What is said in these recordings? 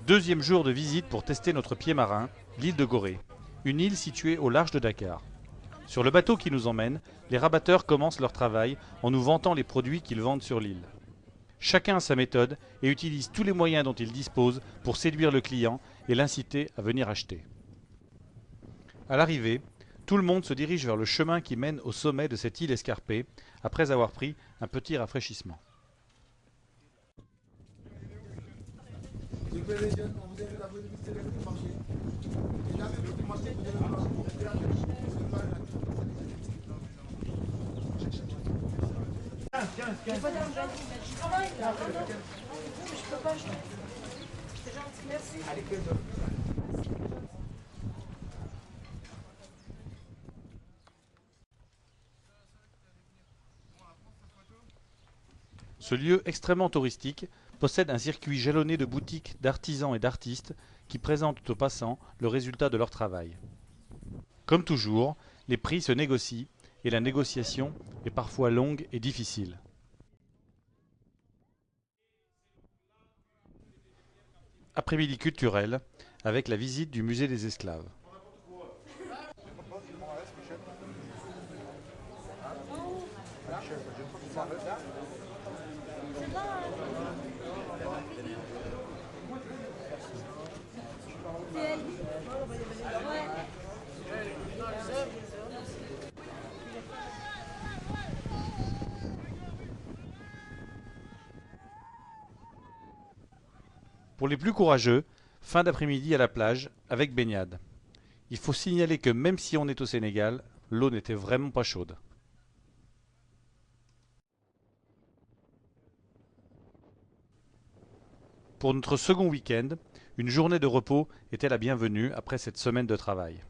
Deuxième jour de visite pour tester notre pied marin, l'île de Gorée, une île située au large de Dakar. Sur le bateau qui nous emmène, les rabatteurs commencent leur travail en nous vantant les produits qu'ils vendent sur l'île. Chacun a sa méthode et utilise tous les moyens dont il dispose pour séduire le client et l'inciter à venir acheter. À l'arrivée, tout le monde se dirige vers le chemin qui mène au sommet de cette île escarpée après avoir pris un petit rafraîchissement. Ce lieu extrêmement touristique possède un circuit jalonné de boutiques d'artisans et d'artistes qui présentent aux passants le résultat de leur travail. Comme toujours, les prix se négocient et la négociation est parfois longue et difficile. Après-midi culturel avec la visite du musée des esclaves. Pour les plus courageux, fin d'après-midi à la plage avec baignade. Il faut signaler que même si on est au Sénégal, l'eau n'était vraiment pas chaude. Pour notre second week-end, une journée de repos était la bienvenue après cette semaine de travail.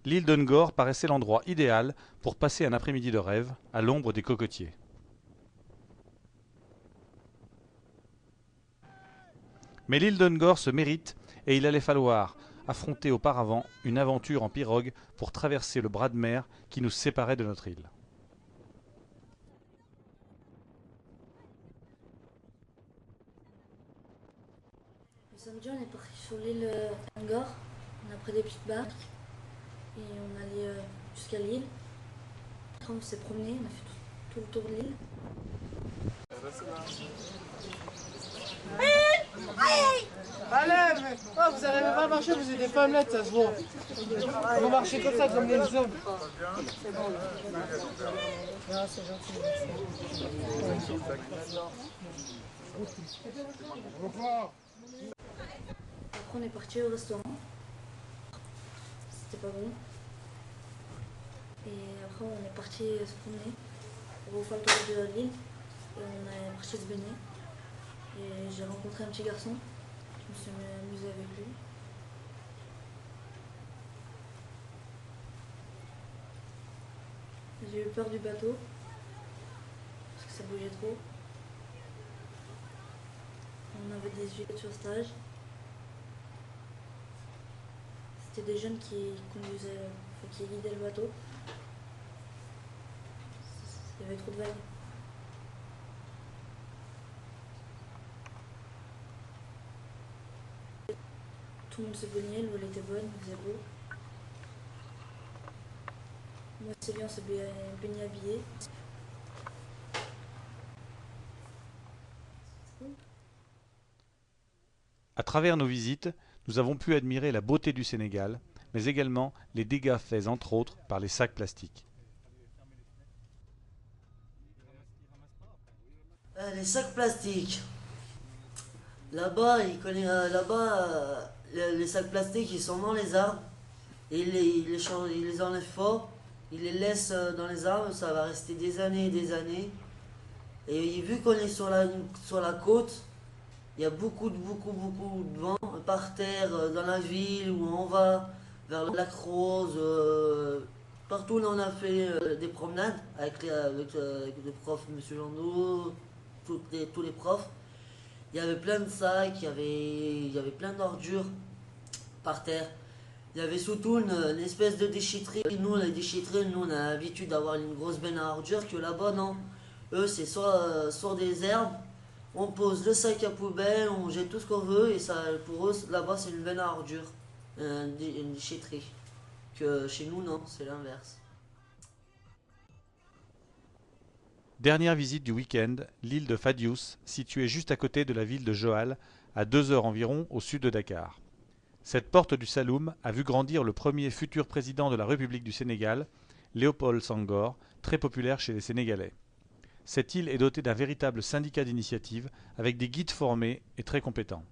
L'île de Ngor paraissait l'endroit idéal pour passer un après-midi de rêve à l'ombre des cocotiers. Mais l'île de Ngor se mérite et il allait falloir affronter auparavant une aventure en pirogue pour traverser le bras de mer qui nous séparait de notre île. Le samedi, on est parti sur l'île Ngor. On a pris des petites barques et on allait jusqu'à l'île. Après, on s'est promené, on a fait tout le tour de l'île. Allez, mais oh, vous n'arrivez pas à marcher, vous êtes des femmelettes, ça se voit. Vous marchez comme ça, comme des hommes. Non, c'est gentil. Après, on est parti au restaurant. C'était pas bon. Et après, on est parti se promener pour faire le tour de l'île. Et on est parti se baigner. Et j'ai rencontré un petit garçon. Je me suis amusée avec lui. J'ai eu peur du bateau. Parce que ça bougeait trop. On avait des huiles sur stage. C'était des jeunes qui conduisaient, enfin, qui guidaient le bateau. Il y avait trop de vagues. Tout le monde se baignait, l'eau était bonne, il faisait beau. Moi c'est bien, on s'est baigné habillé. À travers nos visites, nous avons pu admirer la beauté du Sénégal, mais également les dégâts faits entre autres par les sacs plastiques. Les sacs plastiques. Là-bas, les sacs plastiques, ils sont dans les arbres. Et ils les enlèvent fort. Ils les laissent dans les arbres, ça va rester des années et des années. Et vu qu'on est sur la côte, il y a beaucoup de vent par terre, dans la ville, où on va, vers le lac Rose. Partout où on a fait des promenades avec le prof M. Landau, tous les profs. Il y avait plein de sacs, il y avait plein d'ordures par terre. Il y avait surtout une espèce de déchetterie. Nous, les déchetteries, nous, on a l'habitude d'avoir une grosse benne à ordures, que là-bas, non. Eux, c'est soit des herbes, on pose le sac à poubelle, on jette tout ce qu'on veut, et ça, pour eux, là-bas, c'est une benne à ordures, une déchetterie. Que chez nous, non, c'est l'inverse. Dernière visite du week-end, l'île de Fadious, située juste à côté de la ville de Joal, à 2 heures environ au sud de Dakar. Cette porte du Saloum a vu grandir le premier futur président de la République du Sénégal, Léopold Senghor, très populaire chez les Sénégalais. Cette île est dotée d'un véritable syndicat d'initiative avec des guides formés et très compétents.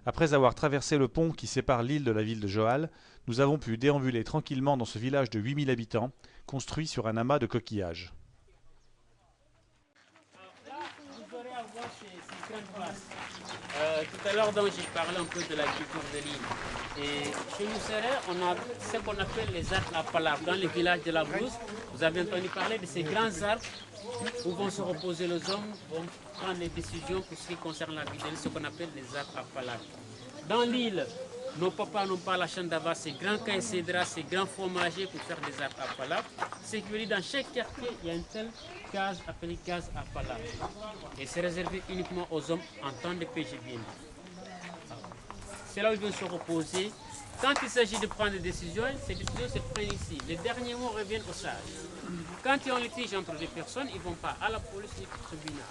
Après avoir traversé le pont qui sépare l'île de la ville de Joal, nous avons pu déambuler tranquillement dans ce village de 8000 habitants, construit sur un amas de coquillages. Tout à l'heure, j'ai parlé un peu de l'agriculture de l'île. Et chez nous, Sérère, on a ce qu'on appelle les arbres à palabre. Dans les villages de la Brousse, vous avez entendu parler de ces grands arbres où vont se reposer les hommes, vont prendre les décisions pour ce qui concerne la vie de l'île, ce qu'on appelle les arbres à palabre. Dans l'île, nos papas n'ont pas la chance d'avoir ces grands caïcédras, ces grands fromagers pour faire des arbres à palabre. C'est que dans chaque quartier, il y a une telle case appelée case à palabre. Et c'est réservé uniquement aux hommes en temps de paix, j'ai bien dit. C'est là où ils vont se reposer. Quand il s'agit de prendre des décisions, ces décisions se prennent ici. Les derniers mots reviennent aux sages. Quand il y a un litige entre deux personnes, ils ne vont pas à la police ni au tribunal.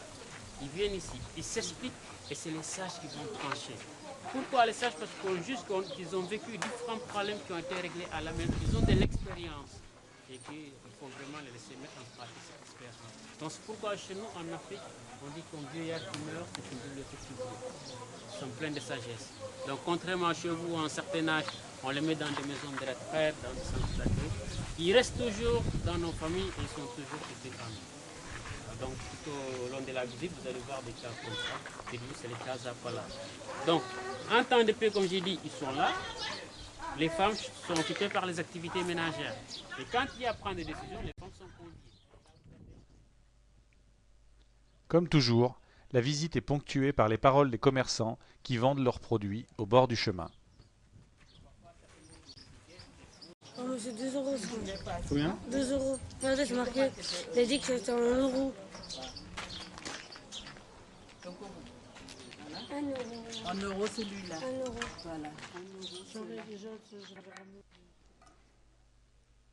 Ils viennent ici, ils s'expliquent et c'est les sages qui vont trancher. Pourquoi les sages? Parce qu'ils ont vécu différents problèmes qui ont été réglés à la main. Ils ont de l'expérience et qu'il faut vraiment les laisser mettre en pratique cette expérience. Donc c'est pourquoi chez nous en Afrique, on dit qu'un vieillard qui meurt, c'est une bibliothèque qui vit. Ils sont pleins de sagesse. Donc contrairement à chez vous, à un certain âge, on les met dans des maisons de retraite, dans des centres d'accueil. Ils restent toujours dans nos familles et ils sont toujours éduqués en nous. Donc tout au long de la visite, vous allez voir des cases comme ça. Et nous, c'est les cases à palabre. Donc, en temps de paix, comme j'ai dit, ils sont là. Les femmes sont occupées par les activités ménagères. Et quand il y a à prendre des décisions, les femmes sont conduites. Comme toujours, la visite est ponctuée par les paroles des commerçants qui vendent leurs produits au bord du chemin. Oh, mais c'est 2 euros ça. Combien? 2 euros. Regardez, c'est marqué. Il a dit que c'était 1 euro. 1 euro. 1 euro celui-là. 1 euro. Voilà. 1 euro.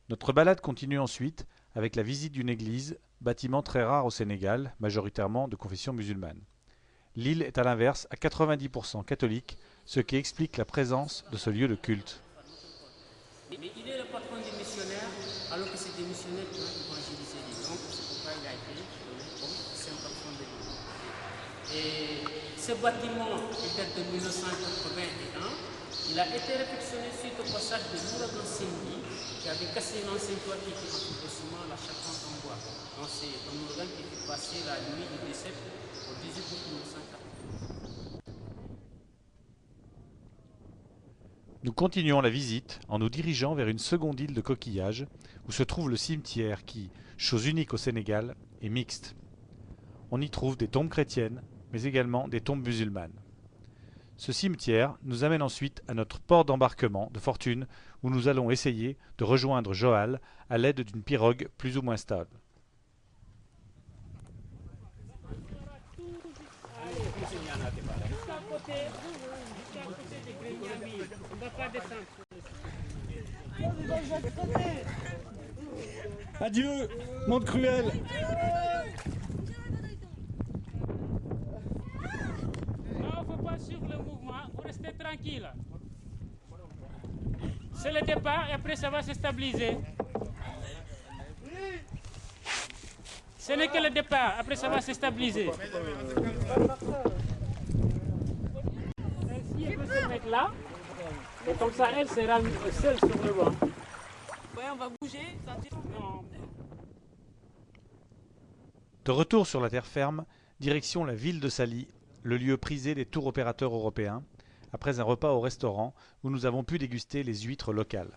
Notre balade continue ensuite avec la visite d'une église, bâtiment très rare au Sénégal, majoritairement de confession musulmane. L'île est à l'inverse à 90% catholique, ce qui explique la présence de ce lieu de culte. Mais il est le patron des missionnaires, alors que c'est des missionnaires qui ont évangélisé les gens. C'est pourquoi il a été donné comme saint patron de l'île. Et ce bâtiment, qui date de 1981, il a été réfectionné suite au passage de l'ouragan Cindy, qui avait cassé une ancienne toile qui était en tout ciment, la charpente en bois. Donc c'est un ouragan qui était passé la nuit du 17 au 18 août 1980. Nous continuons la visite en nous dirigeant vers une seconde île de coquillages où se trouve le cimetière qui, chose unique au Sénégal, est mixte. On y trouve des tombes chrétiennes, mais également des tombes musulmanes. Ce cimetière nous amène ensuite à notre port d'embarquement de fortune où nous allons essayer de rejoindre Joal à l'aide d'une pirogue plus ou moins stable. Adieu, monde cruel. Non, faut pas suivre le mouvement, vous restez tranquille. C'est le départ et après ça va se stabiliser. Ce n'est que le départ, après ça va se stabiliser. Ainsi, elle peut se mettre là, et comme ça, elle sera seule sur le banc. Ouais, on va bouger. Non. De retour sur la terre ferme, direction la ville de Sali, le lieu prisé des tours opérateurs européens, après un repas au restaurant où nous avons pu déguster les huîtres locales.